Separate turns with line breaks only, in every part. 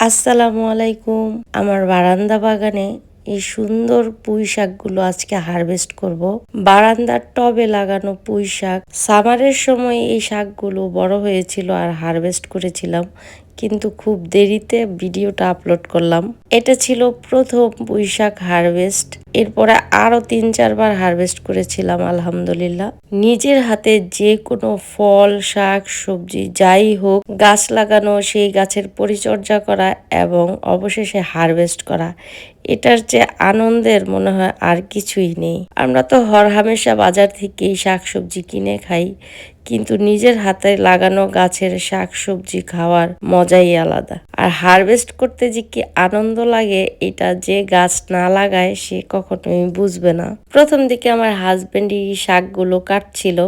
আসসালামু আলাইকুম। আমার বারান্দা বাগানে এই সুন্দর পুঁই শাকগুলো আজকে হারভেস্ট করব। বারান্দার টবে লাগানো পুঁই শাক। সামারের সময় এই শাকগুলো বড় হয়েছিল আর হারভেস্ট করেছিলাম, কিন্তু খুব দেরিতে ভিডিওটা আপলোড করলাম। এটা ছিল প্রথম পুঁই শাক হারভেস্ট। এরপরে আরো ৩-৪ বার হারভেস্ট করেছিলাম আলহামদুলিল্লাহ। নিজের হাতে যে কোনো ফল, শাক, সবজি যাই হোক গাছ লাগানো, সেই গাছের পরিচর্যা করা এবং অবশেষে হারভেস্ট করা, এটার যে আনন্দের মনে হয় আর কিছুই নেই। আমরা তো হরহামেশা বাজার থেকেই শাকসবজি কিনে খাই, কিন্তু নিজের হাতে লাগানো গাছের শাকসবজি খাওয়ার মজাই আলাদা। আর হারভেস্ট করতে যে কি আনন্দ লাগে, এটা যে গাছ না লাগায় সে কখনোই বুঝবে না। প্রথম দিকে আমার হাজবেন্ডই শাকগুলো কাটছিল,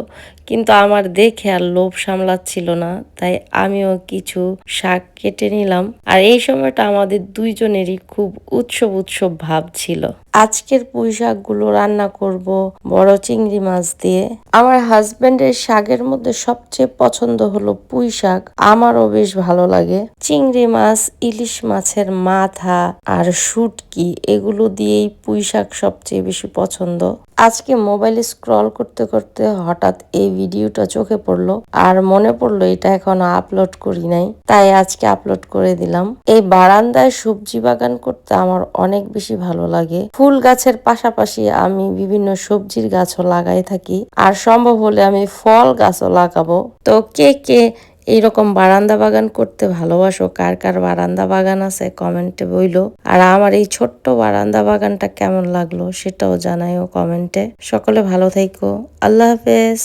কিন্তু আমার দেখে আর লোভ সামলাচ্ছিল না, তাই আমিও কিছু শাক কেটে নিলাম। আর এই সময়টা আমাদের দুইজনেরই খুব উৎসব উৎসব ভাব ছিল। আজকের পুঁই শাকগুলো রান্না করব বড় চিংড়ি মাছ দিয়ে। আমার হাজবেন্ডের শাকের মধ্যে সবচেয়ে পছন্দ হলো পুঁই শাক, আমারও বেশ ভালো লাগে। চিংড়ি মাছ, ইলিশ মাছের মাথা আর শুটকি, এগুলো দিয়েই পুঁই শাক সবচেয়ে বেশি পছন্দ। আজকে মোবাইলে স্ক্রল করতে করতে হঠাৎ এই ভিডিওটা চোখে পড়লো, আর মনে পড়লো এটা এখনো আপলোড করি নাই, তাই আজকে আপলোড করে দিলাম। এই বারান্দায় সবজি বাগান করতে আমার অনেক বেশি ভালো লাগে। ফুল গাছের পাশাপাশি আমি বিভিন্ন সবজির গাছও লাগাই থাকি, আর সম্ভব হলে আমি ফল গাছও লাগাবো। তো কে কে এইরকম বারান্দা বাগান করতে ভালোবাসো, কার কার বারান্দা বাগান আছে কমেন্টে বইলো। আর আমার এই ছোট্ট বারান্দা বাগানটা কেমন লাগলো সেটাও জানাইও কমেন্টে। সকলে ভালো থাইকো। আল্লাহ হাফেজ।